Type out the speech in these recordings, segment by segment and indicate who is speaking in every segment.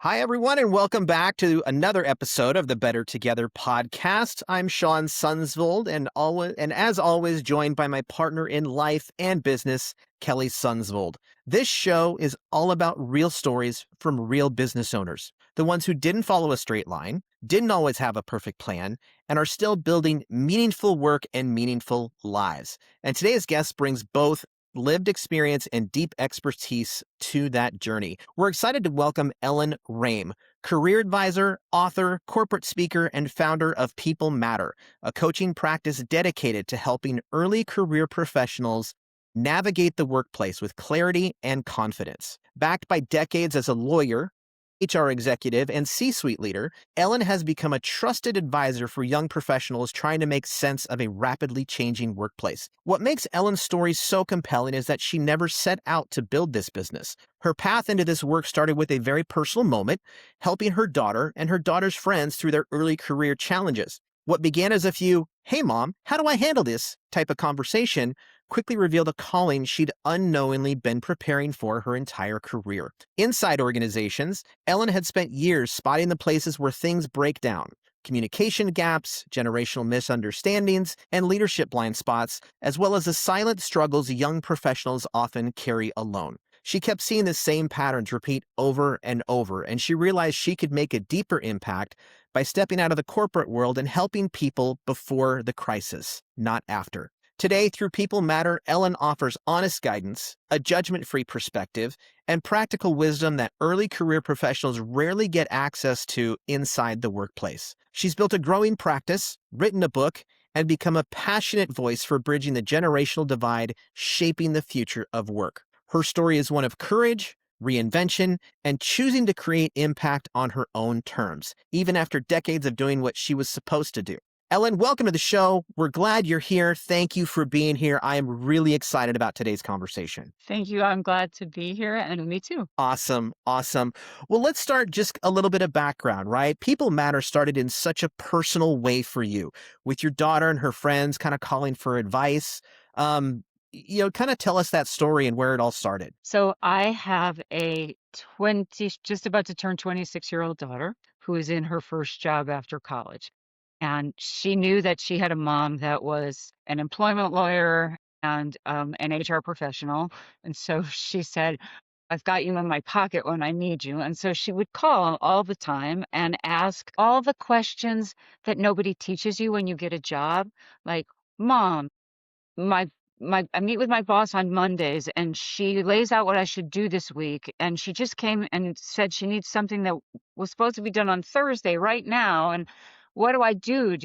Speaker 1: Hi, everyone, and welcome back to another episode of the Better Together podcast. I'm Shawn Sundsvold, and as always, joined by my partner in life and business, Kelly Sundsvold. This show is all about real stories from real business owners, the ones who didn't follow a straight line, didn't always have a perfect plan, and are still building meaningful work and meaningful lives. And today's guest brings both lived experience and deep expertise to that journey. We're excited to welcome Ellen Raim, career advisor, author, corporate speaker, and founder of People Matter, a coaching practice dedicated to helping early career professionals navigate the workplace with clarity and confidence. Backed by decades as a lawyer, HR executive, and C-suite leader, Ellen has become a trusted advisor for young professionals trying to make sense of a rapidly changing workplace. What makes Ellen's story so compelling is that she never set out to build this business. Her path into this work started with a very personal moment, helping her daughter and her daughter's friends through their early career challenges. What began as a few, "Hey mom, how do I handle this?" type of conversation quickly revealed a calling she'd unknowingly been preparing for her entire career. Inside organizations, Ellen had spent years spotting the places where things break down: communication gaps, generational misunderstandings, and leadership blind spots, as well as the silent struggles young professionals often carry alone. She kept seeing the same patterns repeat over and over, and she realized she could make a deeper impact by stepping out of the corporate world and helping people before the crisis, not after. Today, through People Matter, Ellen offers honest guidance, a judgment-free perspective, and practical wisdom that early career professionals rarely get access to inside the workplace. She's built a growing practice, written a book, and become a passionate voice for bridging the generational divide, shaping the future of work. Her story is one of courage, reinvention, and choosing to create impact on her own terms, even after decades of doing what she was supposed to do. Ellen, welcome to the show. We're glad you're here. Thank you for being here. I am really excited about today's conversation.
Speaker 2: Thank you. I'm glad to be here, and me too.
Speaker 1: Awesome. Awesome. Well, let's start just a little bit of background, right? People Matter started in such a personal way for you, with your daughter and her friends kind of calling for advice. Kind of tell us that story and where it all started.
Speaker 2: So I have a 20, just about to turn 26-year-old daughter who is in her first job after college. And she knew that she had a mom that was an employment lawyer and an HR professional. And so she said, "I've got you in my pocket when I need you." And so she would call all the time and ask all the questions that nobody teaches you when you get a job, like, "Mom, my I meet with my boss on Mondays, and she lays out what I should do this week, and she just came and said she needs something that was supposed to be done on Thursday right now, and what do I do?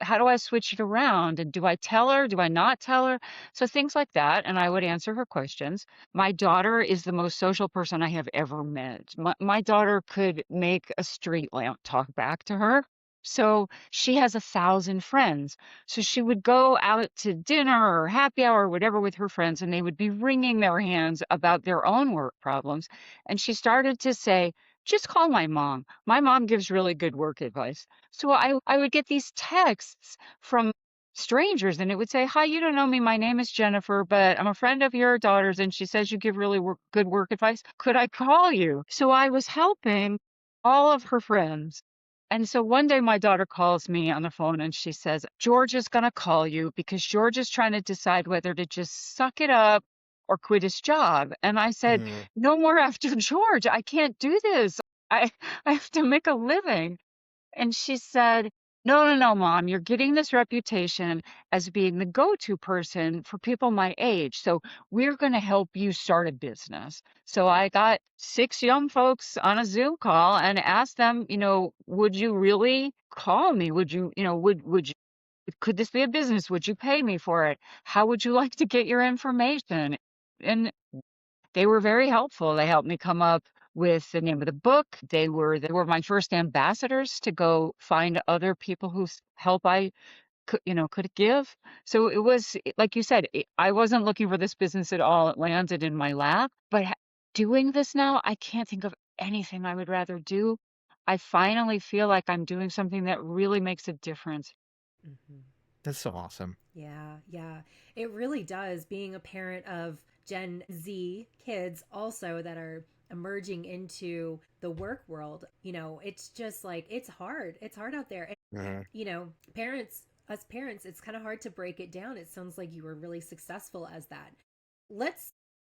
Speaker 2: How do I switch it around? And do I tell her? Do I not tell her?" So things like that, and I would answer her questions. My daughter is the most social person I have ever met. My daughter could make a street lamp talk back to her. So she has 1,000 friends. So she would go out to dinner or happy hour or whatever with her friends, and they would be wringing their hands about their own work problems. And she started to say, "Just call my mom. My mom gives really good work advice." So I would get these texts from strangers, and it would say, "Hi, you don't know me. My name is Jennifer, but I'm a friend of your daughter's, and she says you give really good work advice. Could I call you?" So I was helping all of her friends. And so one day my daughter calls me on the phone and she says, "George is going to call you because George is trying to decide whether to just suck it up or quit his job." And I said,
Speaker 1: Mm.
Speaker 2: "No more after George. I can't do this. I, I have to make a living." And she said, "No, no, no, Mom, you're getting this reputation as being the go-to person for people my age. So we're going to help you start a business." So I got 6 young folks on a Zoom call and asked them, "Would you really call me? Would you, could this be a business? Would you pay me for it? How would you like to get your information?" And they were very helpful. They helped me come up with the name of the book. They were my first ambassadors to go find other people whose help I could give. So it was like you said, I wasn't looking for this business at all. It landed in my lap. But doing this now, I can't think of anything I would rather do. I finally feel like I'm doing something that really makes a difference.
Speaker 3: Hmm.
Speaker 1: That's so awesome.
Speaker 3: Yeah, yeah. It really does. Being a parent of Gen Z kids also that are emerging into the work world, it's just like it's hard out there. And
Speaker 1: Mhm.
Speaker 3: parents, us parents, it's kind of hard to break it down. It sounds like you were really successful as that. Let's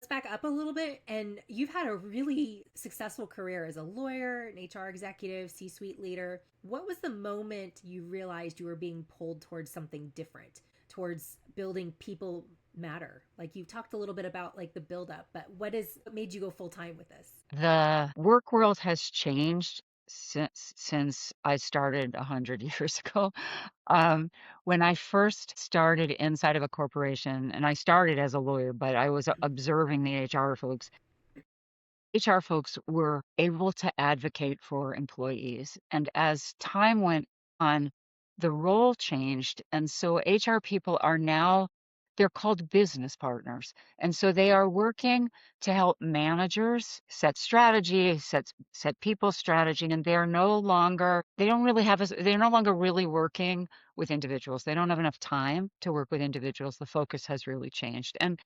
Speaker 3: back up a little bit. And you've had a really successful career as a lawyer, an HR executive, C-suite leader. What was the moment you realized you were being pulled towards something different, towards building people matter? Like you talked a little bit about like the buildup, but what made you go full time with this?
Speaker 2: The work world has changed since I started 100 years ago. Um, when I first started inside of a corporation, and I started as a lawyer, but I was observing the HR folks. HR folks were able to advocate for employees. And as time went on, the role changed. And so HR people are now, they're called business partners. And so they are working to help managers set strategy, set people strategy. And they are no longer, they don't really have, they're no longer really working with individuals. They don't have enough time to work with individuals. The focus has really changed. And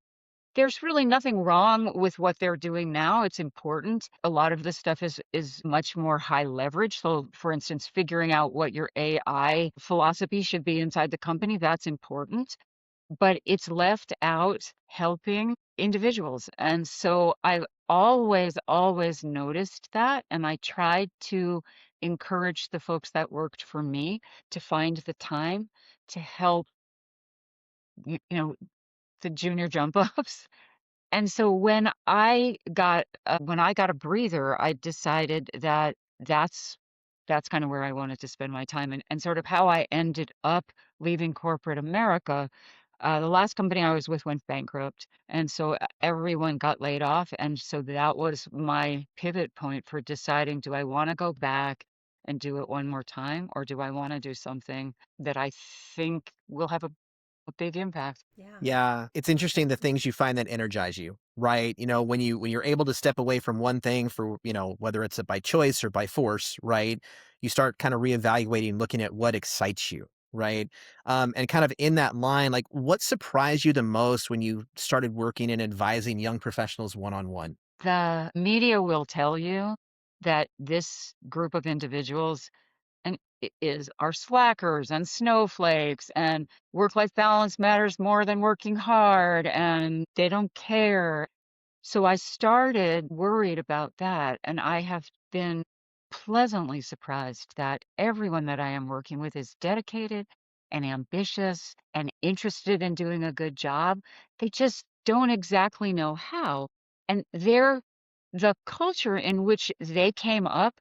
Speaker 2: there's really nothing wrong with what they're doing now. It's important. A lot of this stuff is much more high leverage. So, for instance, figuring out what your AI philosophy should be inside the company, that's important. But it's left out helping individuals. And so I've always noticed that. And I tried to encourage the folks that worked for me to find the time to help, you know, the junior jump ups. And so when I got a breather, I decided that that's kind of where I wanted to spend my time, and sort of how I ended up leaving corporate America. The last company I was with went bankrupt, and so everyone got laid off, and so that was my pivot point for deciding, do I want to go back and do it one more time, or do I want to do something that I think will have a big impact?
Speaker 3: Yeah.
Speaker 1: Yeah, it's interesting the things you find that energize you, right? When you're able to step away from one thing for, whether it's by choice or by force, right? You start kind of reevaluating, looking at what excites you, right? And kind of in that line, like what surprised you the most when you started working and advising young professionals one on one?
Speaker 2: The media will tell you that this group of individuals and are slackers and snowflakes, and work-life balance matters more than working hard, and they don't care. So I started worried about that, and I have been pleasantly surprised that everyone that I am working with is dedicated and ambitious and interested in doing a good job. They just don't exactly know how. And the culture in which they came up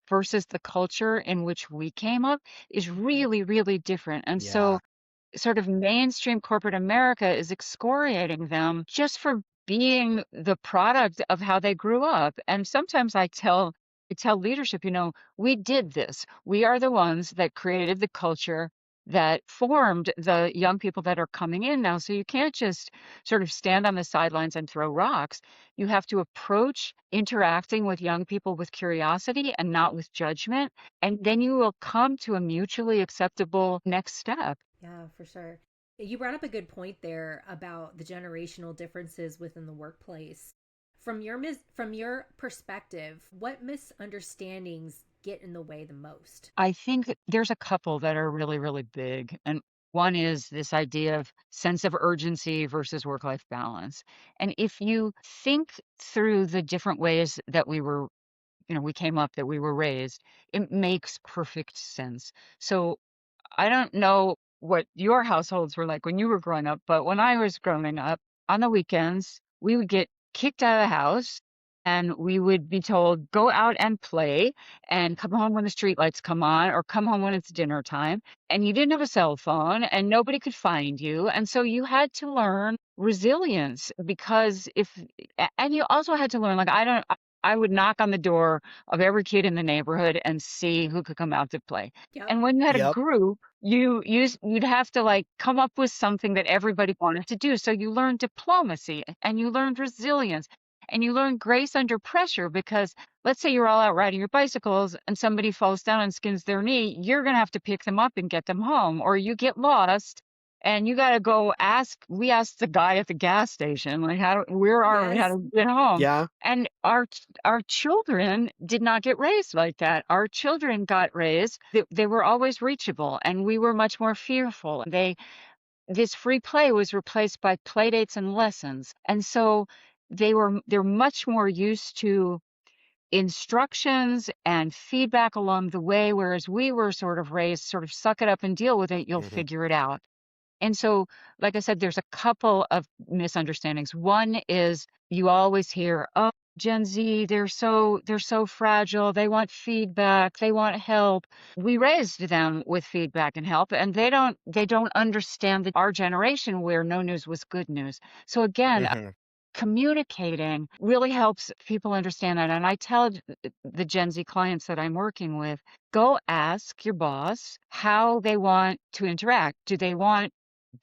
Speaker 2: versus the culture in which we came up is
Speaker 3: Mhm.
Speaker 2: really, really different. And
Speaker 1: Yeah.
Speaker 2: so sort of mainstream corporate America is excoriating them just for being the product of how they grew up. And sometimes I tell leadership, we did this. We are the ones that created the culture that formed the young people that are coming in now. So you can't just sort of stand on the sidelines and throw rocks. You have to approach interacting with young people with curiosity and not with judgment. And then you will come to a mutually acceptable next step.
Speaker 3: Yeah, for sure. You brought up a good point there about the generational differences within the workplace. From your perspective, what misunderstandings get in the way the most?
Speaker 2: I think that there's a couple that are really, really big. And one is this idea of sense of urgency versus work-life balance. And if you think through the different ways that we came up, that we were raised, it makes perfect sense. So I don't know what your households were like when you were growing up, but when I was growing up, on the weekends, we would get kicked out of the house and we would be told, go out and play and come home when the street lights come on or come home when it's dinner time. And you didn't have a cell phone and nobody could find you. And so you had to learn resilience because and you also had to learn, like, I would knock on the door of every kid in the neighborhood and see who could come out to play.
Speaker 3: Yep.
Speaker 2: And when you had a
Speaker 1: Yep.
Speaker 2: group, you'd have to like come up with something that everybody wanted to do. So you learned diplomacy and you learned resilience and you learned grace under pressure because let's say you're all out riding your bicycles and somebody falls down and skins their knee, you're going to have to pick them up and get them home, or you get lost And you got to go ask. We asked the guy at the gas station, like, where are we? How
Speaker 3: Yes.
Speaker 2: to get home?
Speaker 1: Yeah.
Speaker 2: And our children did not get raised like that. Our children got raised. They were always reachable, and we were much more fearful. This free play was replaced by play dates and lessons, and so they're much more used to instructions and feedback along the way, whereas we were sort of raised, sort of suck it up and deal with it. You'll
Speaker 1: Hmm.
Speaker 2: figure it out. And so, like I said, there's a couple of misunderstandings. One is you always hear, "Oh, Gen Z, they're so fragile. They want feedback. They want help." We raised them with feedback and help, and they don't understand that our generation where no news was good news. So again,
Speaker 1: Hmm.
Speaker 2: communicating really helps people understand that. And I tell the Gen Z clients that I'm working with, go ask your boss how they want to interact. Do they want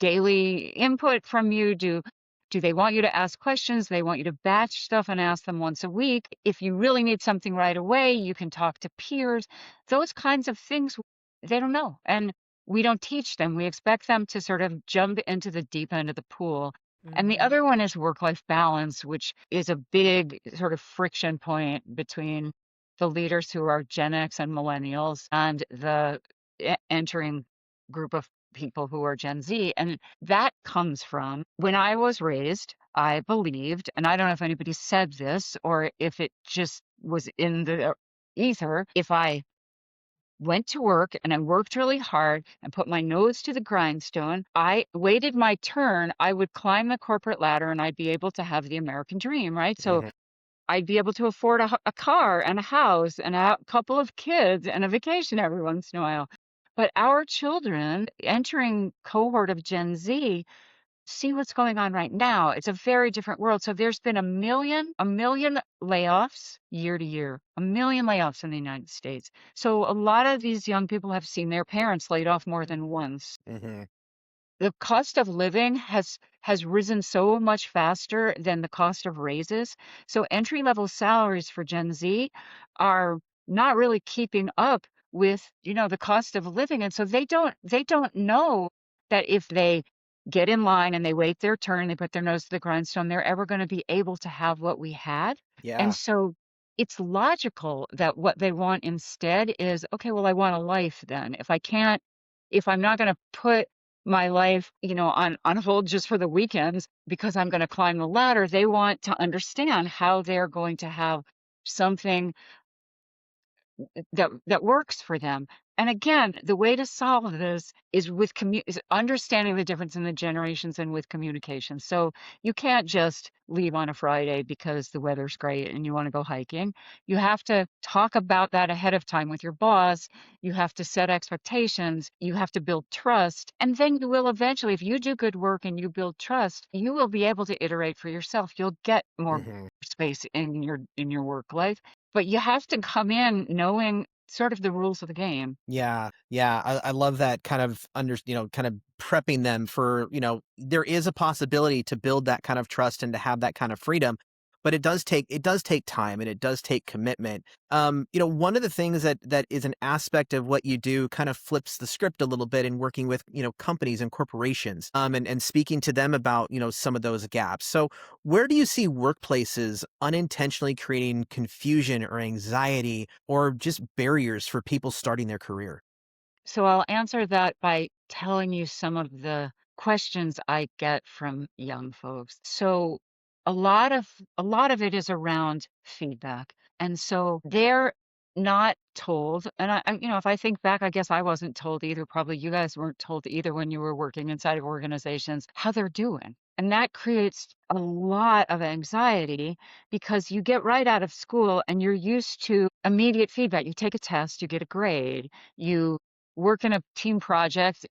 Speaker 2: daily input from you? Do they want you to ask questions? They want you to batch stuff and ask them once a week. If you really need something right away, you can talk to peers. Those kinds of things they don't know. And we don't teach them. We expect them to sort of jump into the deep end of the pool. And the
Speaker 3: Hmm.
Speaker 2: other one is work-life balance, which is a big sort of friction point between the leaders who are Gen X and millennials and the entering group of people who are Gen Z. And that comes from when I was raised, I believed, and I don't know if anybody said this or if it just was in the ether, if I went to work and I worked really hard and put my nose to the grindstone, I waited my turn, I would climb the corporate ladder and I'd be able to have the American dream, right? So
Speaker 1: Hmm.
Speaker 2: I'd be able to afford a car and a house and a couple of kids and a vacation every once in a while. But our children entering cohort of Gen Z, see what's going on right now. It's a very different world. So there's been a million layoffs year to year, a million layoffs in the United States. So a lot of these young people have seen their parents laid off more than once.
Speaker 1: Hmm.
Speaker 2: The cost of living has risen so much faster than the cost of raises. So entry level salaries for Gen Z are not really keeping up with, the cost of living. And so they don't know that if they get in line and they wait their turn, they put their nose to the grindstone, they're ever going to be able to have what we had. And
Speaker 1: Yeah.
Speaker 2: so it's logical that what they want instead is, okay, well, I want a life then. If I'm not going to put my life, on hold just for the weekends because I'm going to climb the ladder. They want to understand how they're going to have something that works for them. And again, the way to solve this is is understanding the difference in the generations and with communication. So you can't just leave on a Friday because the weather's great and you want to go hiking. You have to talk about that ahead of time with your boss. You have to set expectations. You have to build trust. And then you will eventually, if you do good work and you build trust, you will be able to iterate for yourself. You'll get more
Speaker 1: Hmm.
Speaker 2: space in your work life, but you have to come in knowing sort of the rules of the game.
Speaker 1: Yeah, yeah, I love that kind of kind of prepping them for, there is a possibility to build that kind of trust and to have that kind of freedom, but it does take time and it does take commitment. One of the things that is an aspect of what you do kind of flips the script a little bit in working with, companies and corporations, and speaking to them about, some of those gaps. So where do you see workplaces unintentionally creating confusion or anxiety or just barriers for people starting their career?
Speaker 2: So I'll answer that by telling you some of the questions I get from young folks. So a lot of it is around feedback. And so they're not told, and if I think back, I guess I wasn't told either. Probably you guys weren't told either when you were working inside of organizations how they're doing. And that creates a lot of anxiety because you get right out of school and you're used to immediate feedback. You take a test, you get a grade, you work in a team project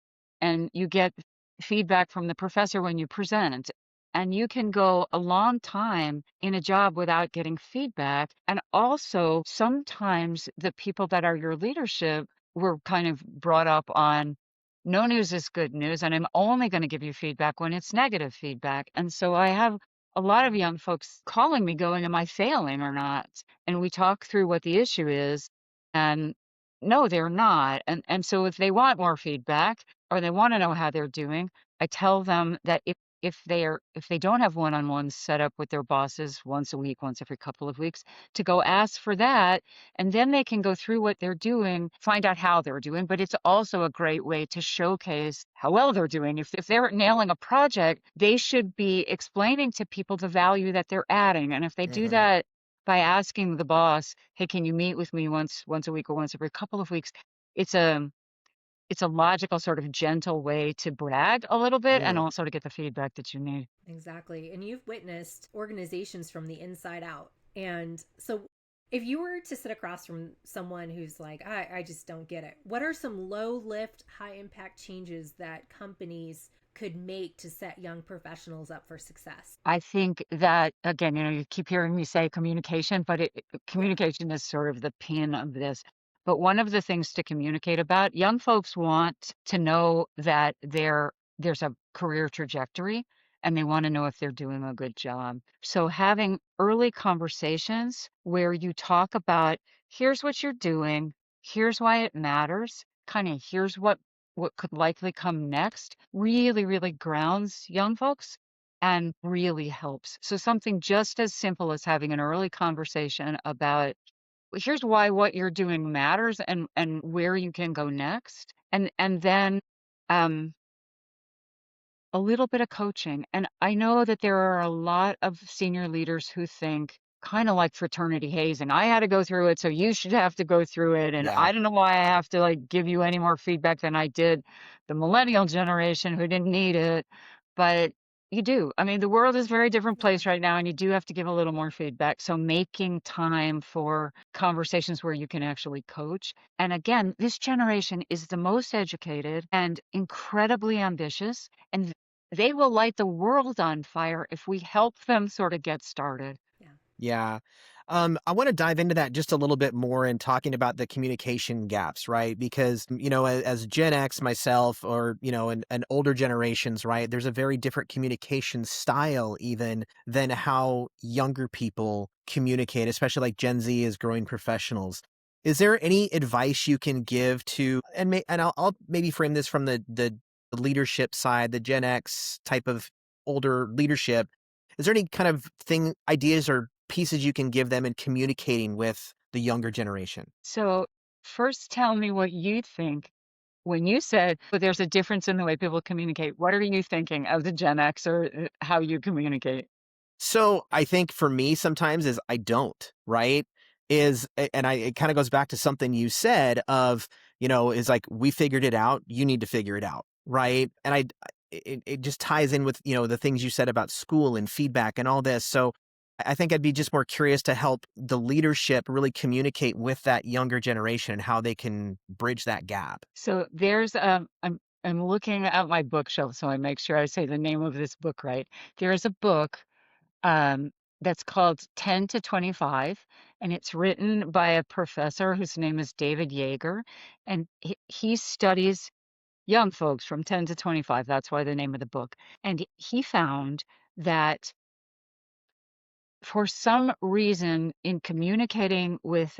Speaker 2: and you get feedback from the professor when you present. And you can go a long time in a job without getting feedback. And also, sometimes the people that are your leadership were kind of brought up on no news is good news. And I'm only going to give you feedback when it's negative feedback. And so I have a lot of young folks calling me going, am I failing or not? And we talk through what the issue is. And No, they're not, and so if they want more feedback or they wanna know how they're doing, I tell them that if they don't have one-on-ones set up with their bosses once a week, once every couple of weeks, to go ask for that, and then they can go through what they're doing, find out how they're doing, but it's also a great way to showcase how well they're doing. If they're nailing a project, they should be explaining to people the value that they're adding, and if they do
Speaker 1: Mhm.
Speaker 2: that by asking the boss, "Hey, can you meet with me once a week or once every couple of weeks?" It's a it's a logical, sort of gentle way to brag a little bit and
Speaker 1: Mm.
Speaker 2: also to get the feedback that you need.
Speaker 3: Exactly. And you've witnessed organizations from the inside out. And so, if you were to sit across from someone who's like, I just don't get it, what are some low lift, high impact changes that companies could make to set young professionals up for success?
Speaker 2: I think that, again, you keep hearing me say communication, but
Speaker 3: Yeah.
Speaker 2: communication is sort of the pin of this. But one of the things to communicate about, young folks want to know that there's a career trajectory and they want to know if they're doing a good job. So having early conversations where you talk about, here's what you're doing, here's why it matters, kind of here's what could likely come next, really, really grounds young folks and really helps. So something just as simple as having an early conversation about, "Well, here's why what you're doing matters and where you can go next." And then um a little bit of coaching. And I know that there are a lot of senior leaders who think kind of like fraternity hazing. I had to go through it, so you should have to go through it. And
Speaker 1: Yeah.
Speaker 2: I don't know why I have to like give you any more feedback than I did the millennial generation who didn't need it. But you do. I mean, the world is a very different
Speaker 3: Yeah.
Speaker 2: place right now, and you do have to give a little more feedback. So making time for conversations where you can actually coach. And again, this generation is the most educated and incredibly ambitious. And they will light the world on fire if we help them sort of get started.
Speaker 3: Yeah.
Speaker 1: Yeah. I want to dive into that just a little bit more and talking about the communication gaps, right? Because, as Gen X myself or, an older generations, right, there's a very different communication style even than how younger people communicate, especially like Gen Z is growing professionals. Is there any advice you can give to, and I'll maybe frame this from the leadership side, the Gen X type of older leadership. Is there any kind of ideas or pieces you can give them in communicating with the younger generation?
Speaker 2: So, first, tell me what you think when you said, "But there's a difference in the way people communicate." What are you thinking of the Gen X or how you communicate?
Speaker 1: So I think for me sometimes is I don't, right? It kind of goes back to something you said of, is like we figured it out, you need to figure it out, right? And it just ties in with, the things you said about school and feedback and all this. So I think I'd be just more curious to help the leadership really communicate with that younger generation and how they can bridge that gap.
Speaker 2: So there's I'm looking at my bookshelf, so I make sure I say the name of this book right. There is a book um, that's called 10 to 25, and it's written by a professor whose name is David Yeager, and he studies young folks from 10 to 25. That's why the name of the book. And he found that for some reason, in communicating with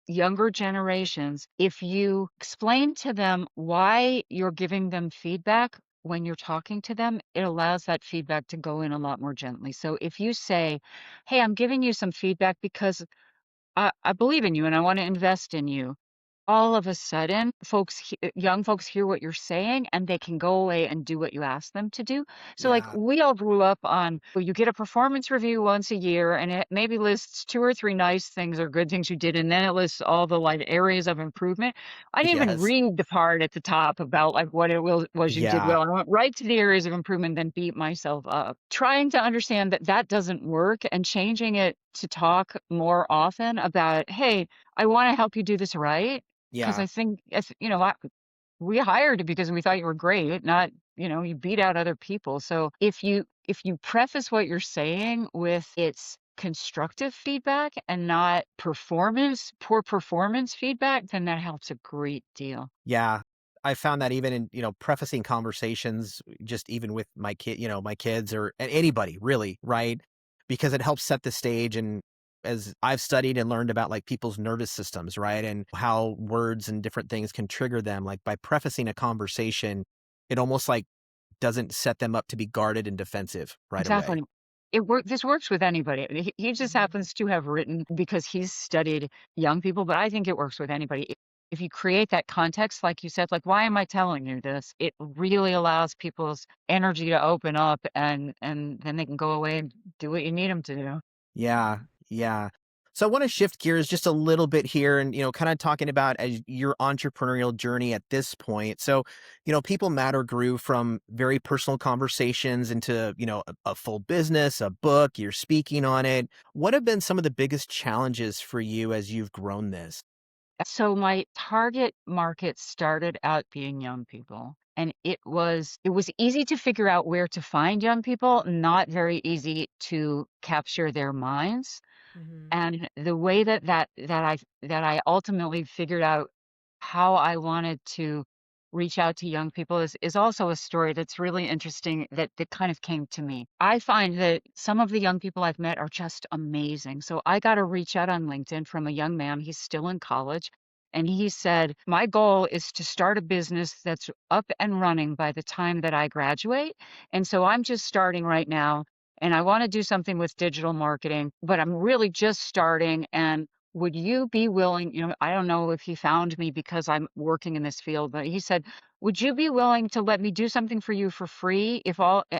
Speaker 2: younger generations, if you explain to them why you're giving them feedback when you're talking to them, it allows that feedback to go in a lot more gently. So if you say, "Hey, I'm giving you some feedback because I believe in you and I want to invest in you," all of a sudden, young folks hear what you're saying and they can go away and do what you ask them to do. So, like,
Speaker 1: Yeah.
Speaker 2: we all grew up on, well, you get a performance review once a year and it maybe lists two or three nice things or good things you did, and then it lists all the like areas of improvement. I didn't even
Speaker 1: Yes.
Speaker 2: read the part at the top about like what was you did
Speaker 1: Yeah.
Speaker 2: well. I went right to the areas of improvement, then beat myself up. Trying to understand that that doesn't work and changing it to talk more often about, hey, I want to help you do this right. 'Cause
Speaker 1: Yeah.
Speaker 2: I think if we hired you because we thought you were great, not, you beat out other people. So if you preface what you're saying with it's constructive feedback and not poor performance feedback, then that helps a great deal.
Speaker 1: Yeah. I found that even in, prefacing conversations, just even with my kids or anybody really, right? Because it helps set the stage and as I've studied and learned about like people's nervous systems, right? And how words and different things can trigger them. Like by prefacing a conversation, it almost like doesn't set them up to be guarded and defensive right away.
Speaker 2: Exactly. This works with anybody. He just
Speaker 3: Mhm.
Speaker 2: happens to have written because he's studied young people, but I think it works with anybody. If you create that context, like you said, like, why am I telling you this? It really allows people's energy to open up and then they can go away and do what you need them to do.
Speaker 1: Yeah, yeah. So I want to shift gears just a little bit here and, kind of talking about as your entrepreneurial journey at this point. So, People Matter grew from very personal conversations into, a full business, a book, you're speaking on it. What have been some of the biggest challenges for you as you've grown this?
Speaker 2: So my target market started out being young people. And it was easy to figure out where to find young people, not very easy to capture their minds.
Speaker 3: Mhm.
Speaker 2: And the way that I ultimately figured out how I wanted to reach out to young people is also a story that's really interesting that kind of came to me. I find that some of the young people I've met are just amazing. So I got a reach out on LinkedIn from a young man. He's still in college. And he said, my goal is to start a business that's up and running by the time that I graduate. And so I'm just starting right now and I want to do something with digital marketing, but I'm really just starting. And would you be willing, I don't know if he found me because I'm working in this field, but he said, would you be willing to let me do something for you for free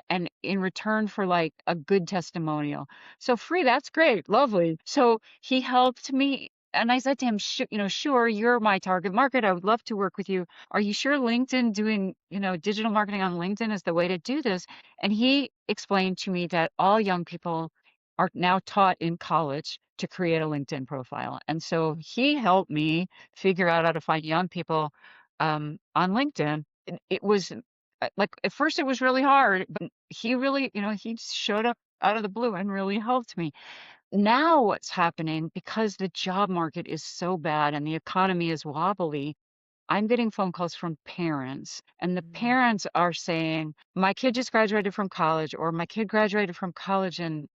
Speaker 2: and in return for like a good testimonial? So free, that's great. Lovely. So he helped me. And I said to him, sure, you're my target market. I would love to work with you. Are you sure LinkedIn doing, digital marketing on LinkedIn is the way to do this? And he explained to me that all young people are now taught in college to create a LinkedIn profile. And so he helped me figure out how to find young people on LinkedIn. It was like at first it was really hard, but he really, he showed up out of the blue and really helped me. Now what's happening because the job market is so bad and the economy is wobbly, I'm getting phone calls from parents, and the
Speaker 3: Mhm.
Speaker 2: parents are saying, "My kid just graduated from college," or "My kid graduated from college in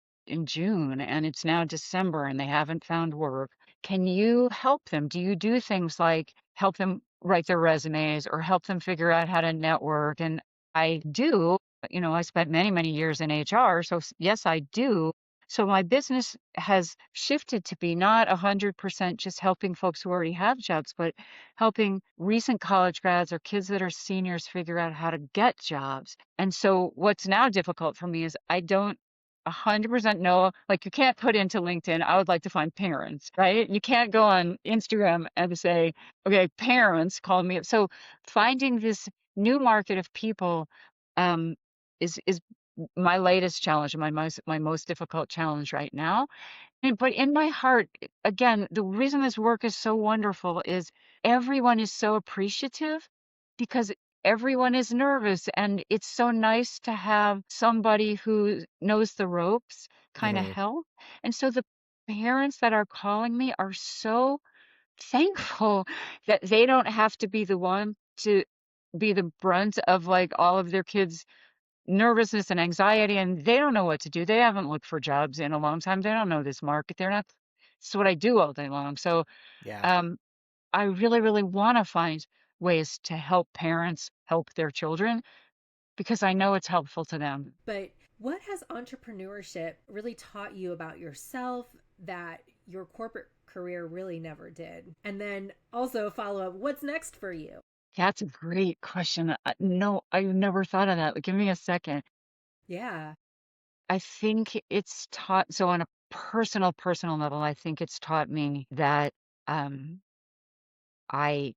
Speaker 2: June, and it's now December, and they haven't found work. Can you help them? Do you do things like help them write their resumes or help them figure out how to network?" And I do. I spent many, many years in HR, so yes, I do. So my business has shifted to be not 100% just helping folks who already have jobs, but helping recent college grads or kids that are seniors figure out how to get jobs. And so what's now difficult for me is I don't 100% know, like you can't put into LinkedIn, I would like to find parents, right? You can't go on Instagram and say, okay, parents call me up. So finding this new market of people um, is my latest challenge, my most difficult challenge right now. But in my heart, again, the reason this work is so wonderful is everyone is so appreciative because everyone is nervous. And it's so nice to have somebody who knows the ropes kind of
Speaker 1: Mhm.
Speaker 2: help. And so the parents that are calling me are so thankful that they don't have to be the one to be the brunt of like all of their kids' nervousness and anxiety, and they don't know what to do. They haven't looked for jobs in a long time. They don't know this market. They're not It's what I do all day long. So,
Speaker 1: Yeah.
Speaker 2: um, I really, really wanna find ways to help parents help their children because I know it's helpful to them.
Speaker 3: But what has entrepreneurship really taught you about yourself that your corporate career really never did? And then also follow up, what's next for you?
Speaker 2: That's a great question. No, I've never thought of that. Give me a second.
Speaker 3: Yeah.
Speaker 2: I think it's taught so on a personal level, I think it's taught me that, um, I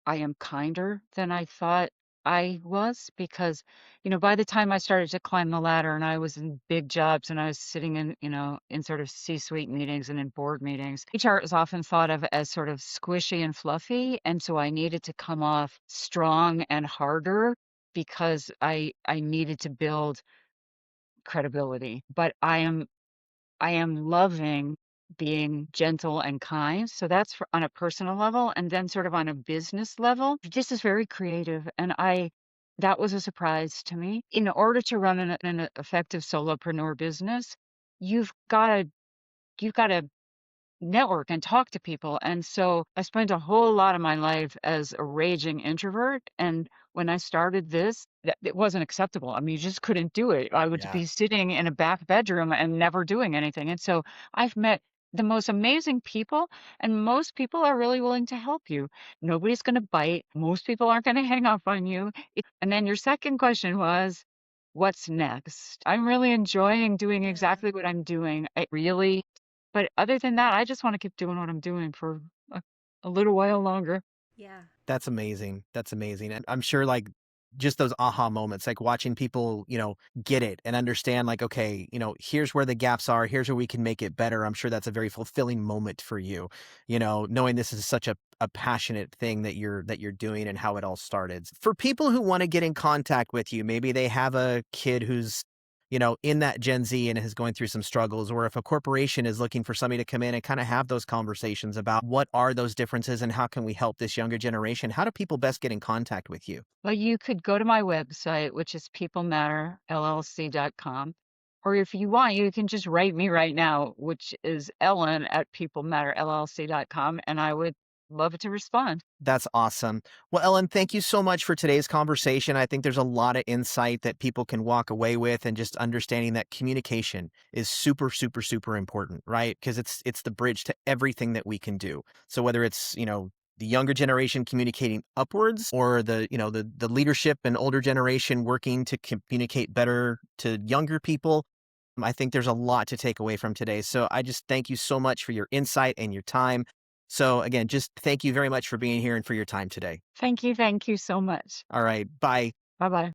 Speaker 2: I am kinder than I thought I was because, by the time I started to climb the ladder and I was in big jobs and I was sitting in sort of C-suite meetings and in board meetings, HR is often thought of as sort of squishy and fluffy. And so I needed to come off strong and harder because I needed to build credibility. But I am loving being gentle and kind. So that's on a personal level. And then sort of on a business level, this is very creative. And that was a surprise to me. In order to run an effective solopreneur business, you've got to network and talk to people. And so I spent a whole lot of my life as a raging introvert. And when I started this, it wasn't acceptable. I mean, you just couldn't do it. I would
Speaker 1: Yeah.
Speaker 2: be sitting in a back bedroom and never doing anything. And so I've met the most amazing people, and most people are really willing to help you. Nobody's going to bite. Most people aren't going to hang up on you. And then your second question was, what's next? I'm really enjoying doing
Speaker 3: Yeah.
Speaker 2: exactly what I'm doing. I really, but other than that, I just wanna keep doing what I'm doing for a a little while longer.
Speaker 3: Yeah.
Speaker 1: That's amazing. That's amazing. And I'm sure like just those aha moments, like watching people, get it and understand like, okay, here's where the gaps are, here's where we can make it better. I'm sure that's a very fulfilling moment for you, knowing this is such a passionate thing that you're doing and how it all started. For people who want to get in contact with you, maybe they have a kid who's in that Gen Z and is going through some struggles, or if a corporation is looking for somebody to come in and kind of have those conversations about what are those differences and how can we help this younger generation, how do people best get in contact with you?
Speaker 2: Well, you could go to my website, which is peoplematterllc.com, or if you want, you can just write me right now, which is ellen@peoplematterllc.com, and I would love to respond.
Speaker 1: That's awesome. Well, Ellen, thank you so much for today's conversation. I think there's a lot of insight that people can walk away with, and just understanding that communication is super, super, super important, right? Because it's the bridge to everything that we can do. So whether it's, the younger generation communicating upwards, or the leadership and older generation working to communicate better to younger people, I think there's a lot to take away from today. So I just thank you so much for your insight and your time. So again, just thank you very much for being here and for your time today.
Speaker 2: Thank you so much.
Speaker 1: All right. Bye.
Speaker 2: Bye-bye.